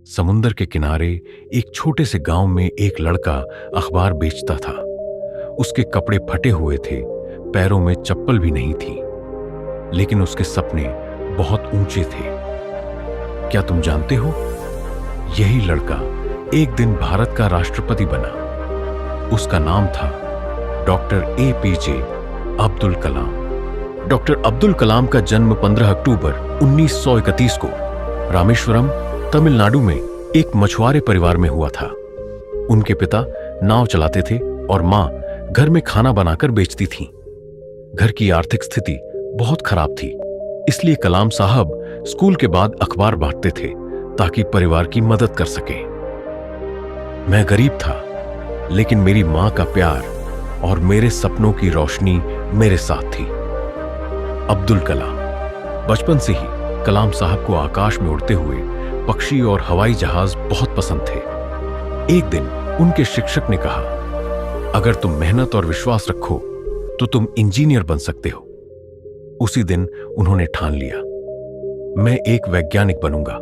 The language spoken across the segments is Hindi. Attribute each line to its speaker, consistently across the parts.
Speaker 1: समुंदर के किनारे एक छोटे से गांव में एक लड़का अखबार बेचता था। उसके कपड़े फटे हुए थे, पैरों में चप्पल भी नहीं थी, लेकिन उसके सपने बहुत ऊंचे थे। क्या तुम जानते हो, यही लड़का एक दिन भारत का राष्ट्रपति बना। उसका नाम था doctor APJ Abdul Kalam. Doctor Abdul Kalam का जन्म 15 अक्टूबर 1931 को रामेश्वरम, तमिलनाडु में एक मछुआरे परिवार में हुआ था। उनके पिता नाव चलाते थे और मां घर में खाना बनाकर बेचती थीं। घर की आर्थिक स्थिति बहुत खराब थी, इसलिए कलाम साहब स्कूल के बाद अखबार बांटते थे ताकि परिवार की मदद कर सके। मैं गरीब था, लेकिन मेरी मां का प्यार और मेरे सपनों की रोशनी मेरे साथ थी। अब्दुल कलाम। बचपन से ही कलाम साहब को आकाश में उड़ते हुए पक्षी और हवाई जहाज बहुत पसंद थे। एक दिन उनके शिक्षक ने कहा, अगर तुम मेहनत और विश्वास रखो तो तुम इंजीनियर बन सकते हो। उसी दिन उन्होंने ठान लिया, मैं एक वैज्ञानिक बनूंगा।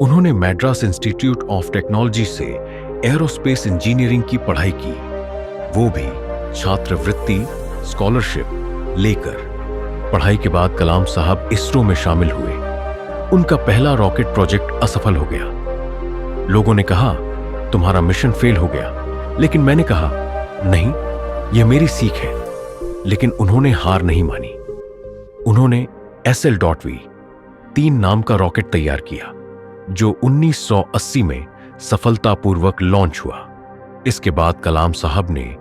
Speaker 1: उन्होंने मैड्रास इंस्टीट्यूट ऑफ टेक्नोलॉजी से एरोस्पेस इंजीनियरिंग की पढ़ाई की, वो भी छात्रवृत्ति स्कॉलरशिप लेकर। पढ़ाई के बाद कलाम साहब इसरो में शामिल हुए। उनका पहला रॉकेट प्रोजेक्ट असफल हो गया। लोगों ने कहा, तुम्हारा मिशन फेल हो गया, लेकिन मैंने कहा, नहीं, यह मेरी सीख है। लेकिन उन्होंने हार नहीं मानी। उन्होंने SL.V 3 नाम का रॉकेट तैयार किया, जो 1980 में सफलतापूर्वक लॉन्च हुआ। इसके बाद कलाम साहब ने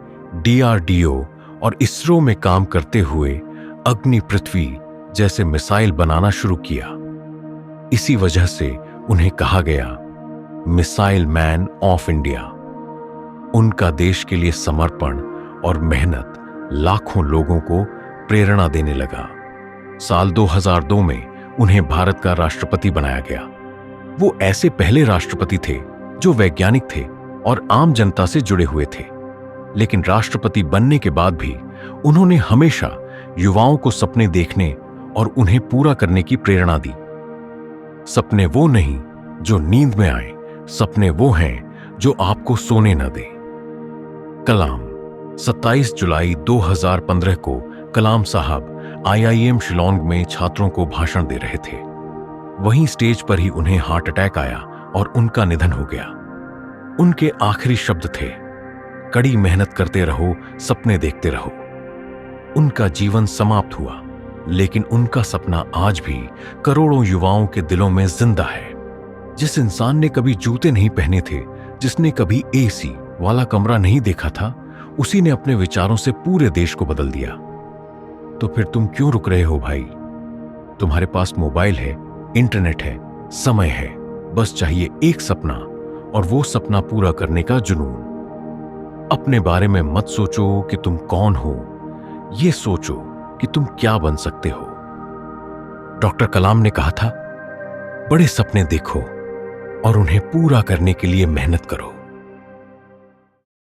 Speaker 1: DRDO और इसरो में काम करते हुए अग्नि पृथ्वी जैसे मिसाइल बनाना शुरू किया। इसी वजह से उन्हें कहा गया मिसाइल मैन ऑफ इंडिया। उनका देश के लिए समर्पण और मेहनत लाखों लोगों को प्रेरणा देने लगा। साल 2002 में उन्हें भारत का राष्ट्रपति बनाया गया। वो ऐसे पहले राष्ट्रपति थे जो वैज्ञानिक थे और आम जनता से जुड़े हुए थे। लेकिन राष्ट्रपति बनने के बाद भी उन्होंने हमेशा युवाओं को सपने देखने और उन्हें पूरा करने की प्रेरणा दी। सपने वो नहीं जो नींद में आए, सपने वो हैं जो आपको सोने न दे। कलाम। 27 जुलाई 2015 को कलाम साहब IIM शिलोंग में छात्रों को भाषण दे रहे थे। वहीं स्टेज पर ही उन्हें हार्ट अटैक आया और उनका निधन हो गया। उनके आखिरी शब्द थे, कड़ी मेहनत करते रहो, सपने देखते रहो। उनका जीवन समाप्त हुआ, लेकिन उनका सपना आज भी करोड़ों युवाओं के दिलों में जिंदा है। जिस इंसान ने कभी जूते नहीं पहने थे, जिसने कभी AC वाला कमरा नहीं देखा था, उसी ने अपने विचारों से पूरे देश को बदल दिया। तो फिर तुम क्यों रुक रहे हो भाई? तुम्हारे पास मोबाइल है, इंटरनेट है, समय है, बस चाहिए एक सपना, और वो सपना पूरा करने का जुनून। अपने बारे में मत सोचो कि तुम कौन हो, ये सोचो कि तुम क्या बन सकते हो। डॉक्टर कलाम ने कहा था, बड़े सपने देखो और उन्हें पूरा करने के लिए मेहनत करो।